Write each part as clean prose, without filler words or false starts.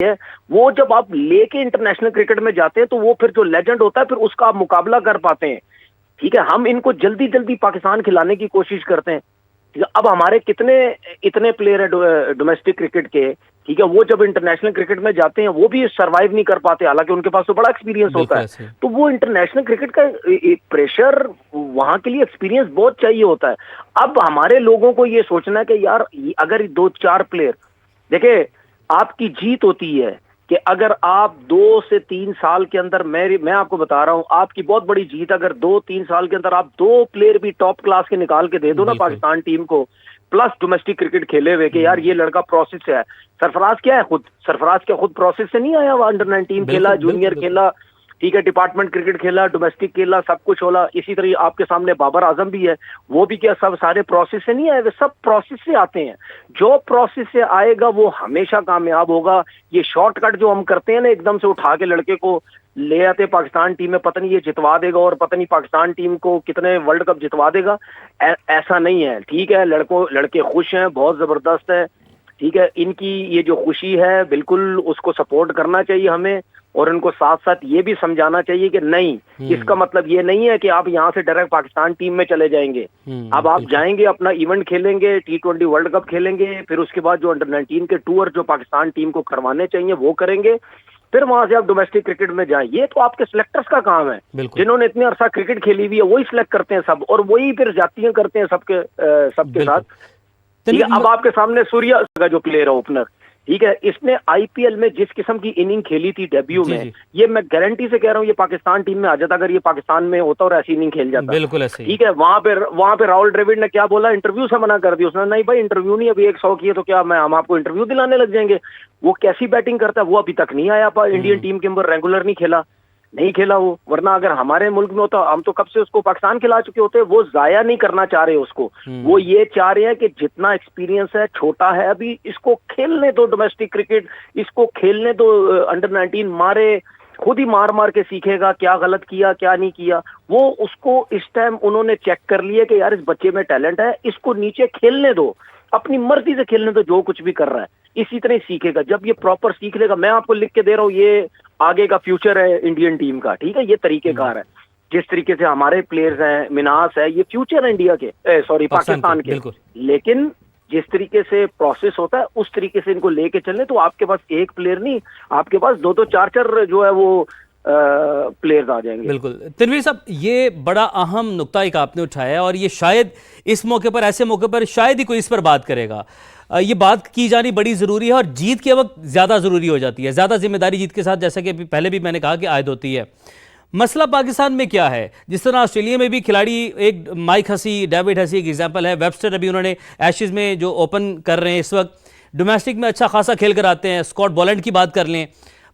है, वो जब आप लेके इंटरनेशनल क्रिकेट में जाते हैं तो वो फिर जो लेजेंड होता है फिर उसका आप मुकाबला कर पाते हैं। ठीक है, हम इनको जल्दी जल्दी पाकिस्तान खिलाने की कोशिश करते हैं। ठीक है, अब हमारे कितने इतने प्लेयर है डोमेस्टिक क्रिकेट के, ठीक है, वो जब इंटरनेशनल क्रिकेट में जाते हैं वो भी सरवाइव नहीं कर पाते, हालांकि उनके पास तो बड़ा एक्सपीरियंस होता है। तो वो इंटरनेशनल क्रिकेट का प्रेशर, वहां के लिए एक्सपीरियंस बहुत चाहिए होता है। अब हमारे लोगों को ये सोचना है कि यार अगर 2-4 प्लेयर, देखिए आपकी जीत होती है कि अगर आप 2 से 3 साल के अंदर, मैं आपको बता रहा हूं, आपकी बहुत बड़ी जीत अगर 2-3 साल के अंदर आप 2 प्लेयर भी टॉप क्लास के निकाल के दे दो ना पाकिस्तान टीम को, प्लस डोमेस्टिक क्रिकेट खेले हुए कि यार ये लड़का प्रोसेस से है। सरफराज क्या है, सरफराज क्या खुद प्रोसेस से नहीं आया? वो अंडर 19 खेला, जूनियर खेला, ठीक है, डिपार्टमेंट क्रिकेट खेला, डोमेस्टिक खेला, सब कुछ होला। इसी तरह आपके सामने बाबर आजम भी है, वो भी क्या सब सारे प्रोसेस से नहीं आए? वे सब प्रोसेस से आते हैं। जो प्रोसेस से आएगा वो हमेशा कामयाब होगा। ये शॉर्टकट जो हम करते हैं ना, एकदम से उठा के लड़के को ले आते पाकिस्तान टीम में, पता नहीं ये जितवा देगा और पता नहीं पाकिस्तान टीम को कितने वर्ल्ड कप जितवा देगा, ऐसा नहीं है। ठीक है, लड़के खुश हैं, बहुत जबरदस्त है। ठीक है, इनकी ये जो खुशी है बिल्कुल उसको सपोर्ट करना चाहिए हमें, और उनको साथ साथ ये भी समझाना चाहिए कि नहीं, इसका मतलब ये नहीं है कि आप यहाँ से डायरेक्ट पाकिस्तान टीम में चले जाएंगे। अब आप जाएंगे, अपना इवेंट खेलेंगे, T20 वर्ल्ड कप खेलेंगे, फिर उसके बाद जो अंडर 19 के टूर जो पाकिस्तान टीम को करवाने चाहिए वो करेंगे, फिर वहां से आप डोमेस्टिक क्रिकेट में जाएं। ये तो आपके सिलेक्टर्स का काम है, जिन्होंने इतने अरसा क्रिकेट खेली हुई है वही सिलेक्ट करते हैं सब, और वही फिर जातियां करते हैं सबके साथ। ठीक है, अब आपके सामने सूर्या का जो प्लेयर है ओपनर, ठीक है, इसने आईपीएल में जिस किस्म की इनिंग खेली थी डेब्यू में, ये मैं गारंटी से कह रहा हूँ ये पाकिस्तान टीम में आ जाता अगर ये पाकिस्तान में होता और ऐसी इनिंग खेल जाता। बिल्कुल ऐसे। ठीक है, वहां पे राहुल द्रविड़ ने क्या बोला, इंटरव्यू से मना कर दिया उसने, नहीं भाई इंटरव्यू नहीं, अभी 100 किए तो क्या हम आपको इंटरव्यू दिलाने लग जाएंगे? वो कैसी बैटिंग करता है, वो अभी तक नहीं आया, इंडियन टीम के अंदर रेगुलर नहीं खेला वो, वरना अगर हमारे मुल्क में होता हम तो कब से उसको पाकिस्तान खिला चुके होते। वो जाया नहीं करना चाह रहे उसको, वो ये चाह रहे हैं कि जितना एक्सपीरियंस है, छोटा है अभी, इसको खेलने दो डोमेस्टिक क्रिकेट, इसको खेलने दो, अंडर 19 मारे, खुद ही मार के सीखेगा क्या गलत किया क्या नहीं किया। वो उसको इस टाइम उन्होंने चेक कर लिया कि यार इस बच्चे में टैलेंट है, इसको नीचे खेलने दो, अपनी मर्जी से खेलने दो, जो कुछ भी कर रहा है इसी तरह सीखेगा। जब ये प्रॉपर सीख लेगा, मैं आपको लिख के दे रहा हूँ, ये आगे का फ्यूचर है इंडियन टीम का। ठीक है, ये तरीकेकार है, जिस तरीके से हमारे प्लेयर्स हैं, मिनास है, ये फ्यूचर है इंडिया के, सॉरी पाकिस्तान के। लेकिन जिस तरीके से प्रोसेस होता है उस तरीके से इनको लेके चलने, तो आपके पास एक प्लेयर नहीं, आपके पास 2-2 4-4 जो है वो प्लेयर्स आ जाएंगे। बिल्कुल तनवीर साहब, ये बड़ा अहम नुक्ता एक आपने उठाया है, और ये शायद इस मौके पर, ऐसे मौके पर शायद ही कोई इस पर बात करेगा। ये बात की जानी बड़ी ज़रूरी है, और जीत के वक्त ज़्यादा ज़रूरी हो जाती है, ज़्यादा जिम्मेदारी जीत के साथ, जैसा कि पहले भी मैंने कहा कि आयद होती है। मसला पाकिस्तान में क्या है, जिस तरह ऑस्ट्रेलिया में भी खिलाड़ी, एक माइक हसी, डेविड हसी एक एग्जाम्पल है, वेबस्टर अभी उन्होंने एशेज़ में जो ओपन कर रहे हैं इस वक्त, डोमेस्टिक में अच्छा खासा खेल कर आते हैं। स्कॉट बॉलैंड की बात कर लें।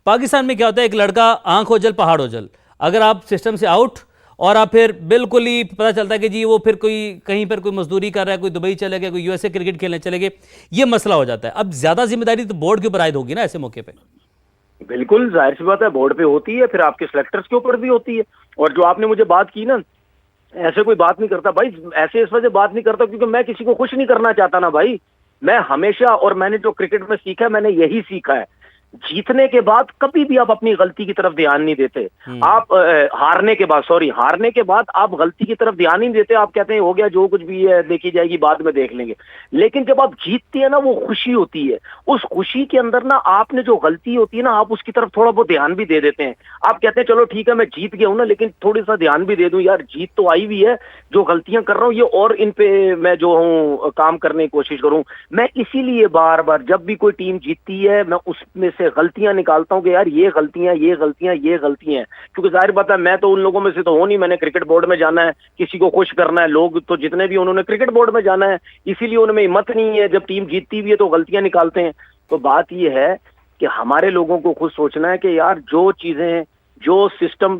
पाकिस्तान में क्या होता है, एक लड़का आंख हो जल पहाड़ हो जल, अगर आप सिस्टम से आउट, और आप फिर बिल्कुल ही पता चलता है कि जी वो फिर कोई कहीं पर कोई मजदूरी कर रहा है, कोई दुबई चले गए, कोई यूएसए क्रिकेट खेलने चले गए, ये मसला हो जाता है। अब ज्यादा जिम्मेदारी तो बोर्ड के ऊपर आयद होगी ना ऐसे मौके पे। बिल्कुल जाहिर सी बात है, बोर्ड पे होती है, फिर आपके सिलेक्टर्स के ऊपर भी होती है। और जो आपने मुझे बात की ना, ऐसे कोई बात नहीं करता भाई, ऐसे इस वजह बात नहीं करता क्योंकि मैं किसी को खुश नहीं करना चाहता ना भाई। मैं हमेशा, और मैंने जो क्रिकेट में सीखा है, मैंने यही सीखा है, जीतने के बाद कभी भी आप अपनी गलती की तरफ ध्यान नहीं देते। आप हारने के बाद आप गलती की तरफ ध्यान नहीं देते। आप कहते हैं हो गया, जो कुछ भी है देखी जाएगी, बाद में देख लेंगे। लेकिन जब आप जीतते हैं ना, वो खुशी होती है, उस खुशी के अंदर ना आपने जो गलती होती है ना, आप उसकी तरफ थोड़ा बहुत ध्यान भी दे देते हैं। आप कहते हैं चलो ठीक है मैं जीत गया हूं ना, लेकिन थोड़ी सा ध्यान भी दे दूं, यार जीत तो आई हुई है, जो गलतियां कर रहा हूं ये और इन पे मैं जो हूं काम करने की कोशिश करूं। मैं इसीलिए बार बार जब भी कोई टीम जीतती है, मैं उसमें से गलतियां निकालता हूं कि यार ये गलतियां, क्योंकि जाहिर बात है मैं तो उन लोगों में से तो हो नहीं, मैंने क्रिकेट बोर्ड में जाना है, किसी को खुश करना है। लोग तो जितने भी उन्होंने क्रिकेट बोर्ड में जाना है, इसीलिए उनमें हिम्मत नहीं है, जब टीम जीतती भी है तो गलतियां निकालते हैं। तो बात ये है कि हमारे लोगों को खुद सोचना है कि यार जो चीजें, जो सिस्टम,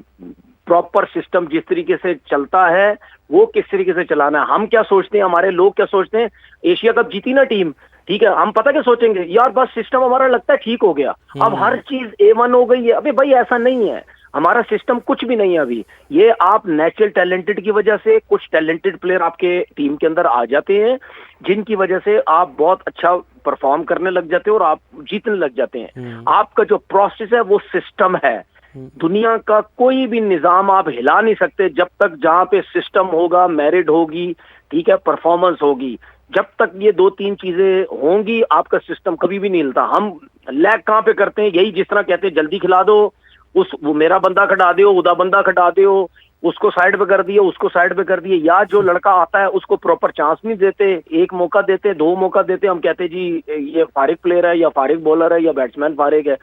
प्रॉपर सिस्टम जिस तरीके से चलता है वो किस तरीके से चलाना है। हम क्या सोचते हैं, हमारे लोग क्या सोचते हैं, एशिया कप जीती ना टीम, ठीक है, हम पता क्या सोचेंगे, यार बस सिस्टम हमारा लगता है ठीक हो गया, अब हर चीज A1 हो गई है। अबे भाई ऐसा नहीं है, हमारा सिस्टम कुछ भी नहीं है अभी। ये आप नेचुरल टैलेंटेड की वजह से कुछ टैलेंटेड प्लेयर आपके टीम के अंदर आ जाते हैं, जिनकी वजह से आप बहुत अच्छा परफॉर्म करने लग जाते हो और आप जीतने लग जाते हैं। आपका जो प्रोसेस है वो सिस्टम है। दुनिया का कोई भी निजाम आप हिला नहीं सकते जब तक जहां पे सिस्टम होगा, मेरिट होगी, ठीक है, परफॉर्मेंस होगी। जब तक ये दो तीन चीजें होंगी आपका सिस्टम कभी भी नहीं हिलता। हम लैग कहाँ पे करते हैं, यही जिस तरह कहते हैं जल्दी खिला दो, वो मेरा बंदा खड़ा दो, उदा बंदा खड़ा दो, उसको साइड पे कर दिए, उसको साइड पे कर दिए, या जो लड़का आता है उसको प्रॉपर चांस नहीं देते, एक मौका देते, दो मौका देते, हम कहते जी ये फारिग प्लेयर है या फारिग बॉलर है या बैट्समैन फारिग है।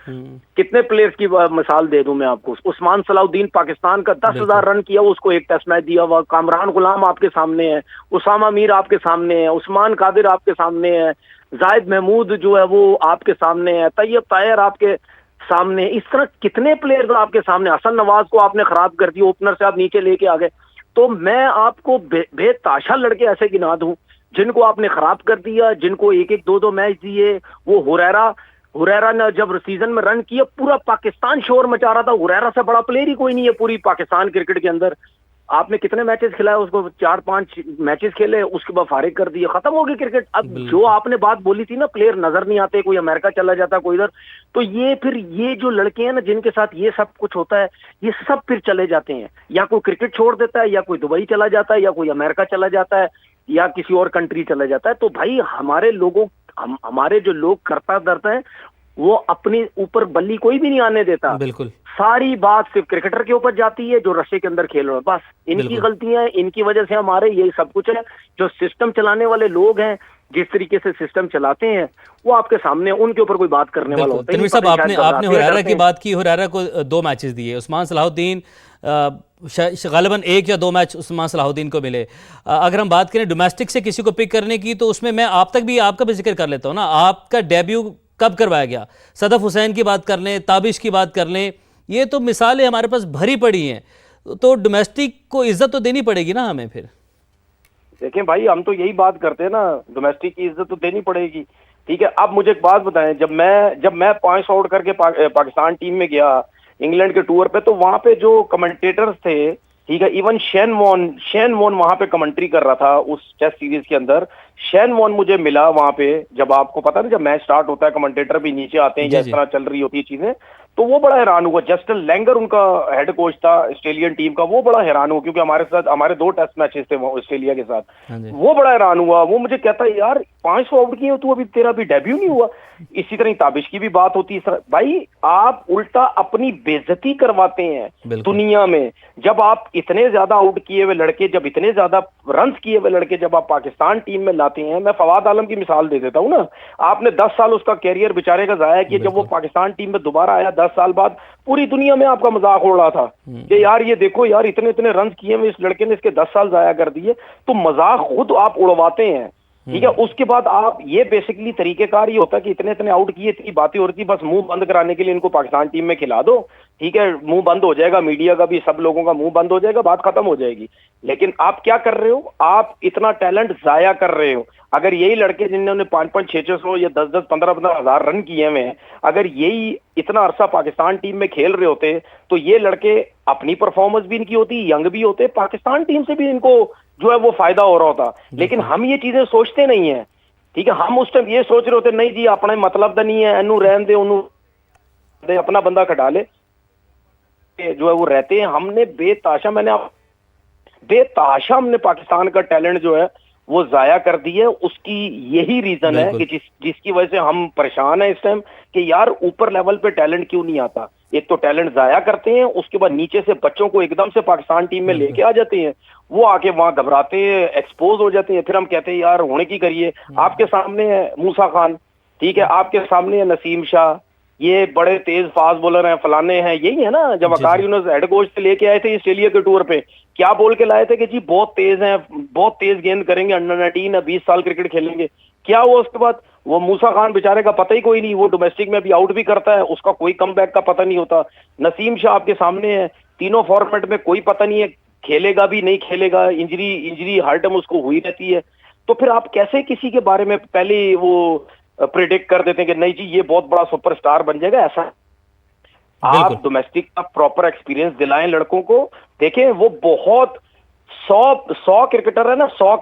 कितने प्लेयर्स की मिसाल दे दूं मैं आपको। उस्मान सलाउद्दीन पाकिस्तान का 10,000 रन किया, उसको एक टेस्ट मैच दिया हुआ। कामरान गुलाम आपके सामने है, उसामा मीर आपके सामने है, उस्मान कादिर आपके सामने है, जाहिद महमूद जो है वो आपके सामने है, तैयब ताहिर आपके सामने। इस तरह कितने प्लेयर्स आपके सामने। हसन नवाज को आपने खराब कर दिया, ओपनर से आप नीचे लेके आ गए। तो मैं आपको बेताशा लड़के ऐसे गिना दूं जिनको आपने खराब कर दिया, जिनको एक एक दो दो मैच दिए। वो हुरैरा ने जब सीजन में रन किया पूरा पाकिस्तान शोर मचा रहा था। हुरैरा से बड़ा प्लेयर ही कोई नहीं है पूरी पाकिस्तान क्रिकेट के अंदर। आपने कितने मैचेस खिलाए उसको, 4-5 मैचेस खेले, उसके बाद फारिग कर दिए, खत्म हो गई क्रिकेट। अब जो आपने बात बोली थी ना, प्लेयर नजर नहीं आते, कोई अमेरिका चला जाता, कोई इधर, तो ये फिर ये जो लड़के हैं ना जिनके साथ ये सब कुछ होता है, ये सब फिर चले जाते हैं। या कोई क्रिकेट छोड़ देता है, या कोई दुबई चला जाता है, या कोई अमेरिका चला जाता है, या किसी और कंट्री चला जाता है। तो भाई हमारे जो लोग करता धरता है वो अपने ऊपर बल्ली कोई भी नहीं आने देता। बिल्कुल। सारी बात सिर्फ क्रिकेटर के ऊपर जाती है जो रस्से के अंदर खेल रहे हैं। बस इनकी गलतियां, इनकी वजह से हमारे यही सब कुछ है। जो सिस्टम चलाने वाले लोग हैं, जिस तरीके से सिस्टम चलाते हैं, वो आपके सामने, उनके ऊपर कोई बात करने वाला होता है। तनवीर साहब, आपने हुरैरा की बात की। हुरैरा को 2 मैचेस दिए, उस्मान सलाहुद्दीन गालिबन 1 या 2 मैच उस्मान सलाहुद्दीन को मिले। अगर हम बात करें डोमेस्टिक से किसी को पिक करने की, तो उसमें मैं आपका भी जिक्र कर लेता हूँ ना। आपका डेब्यू कब करवाया गया? सदफ हुसैन की बात कर लें, ताबिश की बात कर लें, ये तो मिसालें हमारे पास भरी पड़ी हैं। तो डोमेस्टिक को इज्जत तो देनी पड़ेगी ना हमें फिर। देखें भाई, हम तो यही बात करते हैं ना, डोमेस्टिक की इज्जत तो देनी पड़ेगी। ठीक है, अब मुझे एक बात बताएं, जब मैं 500 आउट करके पाकिस्तान टीम में गया इंग्लैंड के टूर पे, तो वहां पे जो कमेंटेटर्स थे, ठीक है, इवन शेन वॉन वहां पे कमेंट्री कर रहा था उस टेस्ट सीरीज के अंदर। शेन वॉन मुझे मिला वहां पे, जब आपको पता ना जब मैच स्टार्ट होता है कमेंटेटर भी नीचे आते हैं, जिस तरह चल रही होती है चीजें, तो वो बड़ा हैरान हुआ। जस्टिन लैंगर उनका हेड कोच था ऑस्ट्रेलियन टीम का, वो बड़ा हैरान हुआ क्योंकि हमारे 2 टेस्ट मैचेस थे ऑस्ट्रेलिया के साथ। वो बड़ा हैरान हुआ। वो मुझे कहता है यार 500 आउट किए तू, अभी तेरा भी डेब्यू नहीं हुआ। इसी तरह ताबिश की भी बात होती है। भाई आप उल्टा अपनी बेइज्जती करवाते हैं दुनिया में। जब आप इतने ज्यादा आउट किए हुए लड़के, जब इतने ज्यादा रन किए हुए लड़के जब आप पाकिस्तान टीम में लाते हैं, मैं फवाद आलम की मिसाल दे देता हूं ना। आपने 10 साल उसका कैरियर बेचारे का जाया किया। जब वो पाकिस्तान टीम में दोबारा आया 10 साल बाद, पूरी दुनिया में आपका मजाक उड़ रहा था कि यार ये देखो यार इतने इतने रन किए हुए इस लड़के ने, इसके 10 साल जाया कर दिए। तो मजाक खुद आप उड़वाते हैं। ठीक है, उसके बाद आप ये बेसिकली तरीकेकार ये होता है कि इतने इतने आउट किए, इतनी बातें हो रही थी, बस मुंह बंद कराने के लिए इनको पाकिस्तान टीम में खिला दो। ठीक है, मुंह बंद हो जाएगा, मीडिया का भी, सब लोगों का मुंह बंद हो जाएगा, बात खत्म हो जाएगी। लेकिन आप क्या कर रहे हो, आप इतना टैलेंट जाया कर रहे हो। अगर यही लड़के जिन्होंने 5-5, 600 या 10-10, 15-15 हजार रन किए हुए हैं, अगर यही इतना अरसा पाकिस्तान टीम में खेल रहे होते, तो ये लड़के अपनी परफॉर्मेंस भी इनकी होती, यंग भी होते, पाकिस्तान टीम से भी इनको जो है वो फायदा हो रहा होता। लेकिन हम ये चीजें सोचते नहीं है। ठीक है, हम उस टाइम ये सोच रहे होते नहीं जी अपना मतलब तो नहीं है, एनू रहन दे, उन्हों दे, अपना बंदा खड़ा ले, जो है वो रहते हैं। हमने बेताशा हमने पाकिस्तान का टैलेंट जो है वो जाया कर दी है। उसकी यही रीजन है कि जिसकी वजह से हम परेशान हैं इस टाइम कि यार ऊपर लेवल पे टैलेंट क्यों नहीं आता। एक तो टैलेंट जाया करते हैं, उसके बाद नीचे से बच्चों को एकदम से पाकिस्तान टीम में लेके आ जाते हैं, वो आके वहां घबराते हैं, एक्सपोज हो जाते हैं। फिर हम कहते हैं यार होने की करिए। आपके सामने है मूसा खान, ठीक है, आपके सामने है नसीम शाह, ये बड़े तेज फास्ट बॉलर हैं, फलाने हैं, यही है ना। जब वकार यूनुस हेड कोच से लेके आए थे ऑस्ट्रेलिया के टूर पे, क्या बोल के लाए थे कि जी बहुत तेज हैं, बहुत तेज गेंद करेंगे, अंडर 19 20 साल क्रिकेट खेलेंगे। क्या हुआ उसके बाद? वो मूसा खान बेचारे का पता ही कोई नहीं, वो डोमेस्टिक में भी आउट भी करता है, उसका कोई कमबैक का पता नहीं होता। नसीम शाह आपके सामने है, तीनों फॉर्मेट में कोई पता नहीं है, खेलेगा भी नहीं खेलेगा, इंजरी हर टाइम उसको हुई रहती है। तो फिर आप कैसे किसी के बारे में पहले वो प्रिडिक्ट कर देते हैं कि नहीं जी ये बहुत बड़ा सुपरस्टार बन जाएगा? ऐसा आप डोमेस्टिक का प्रॉपर एक्सपीरियंस दिलाएं लड़कों को। देखें वो बहुत 100 क्रिकेटर है ना, 100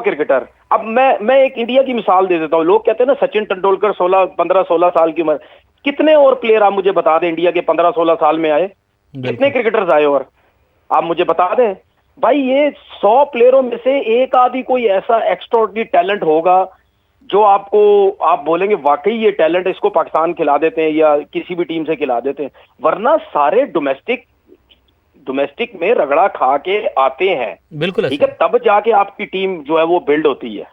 क्रिकेटर। अब मैं एक इंडिया की मिसाल दे देता हूं। लोग कहते हैं ना सचिन तेंदुलकर 15-16 साल की उम्र, कितने और प्लेयर आप मुझे बता दें इंडिया के 15-16 साल में आए, कितने क्रिकेटर्स आए और आप मुझे बता दें भाई। ये 100 प्लेयरों में से एक आदि कोई ऐसा एक्स्ट्राऑर्डिनरी टैलेंट होगा जो आप बोलेंगे वाकई ये टैलेंट इसको पाकिस्तान खिला देते हैं या किसी भी टीम से खिला देते हैं, वरना सारे डोमेस्टिक में रगड़ा खा के आते हैं। बिल्कुल ठीक है, तब जाके आपकी टीम जो है वो बिल्ड होती है।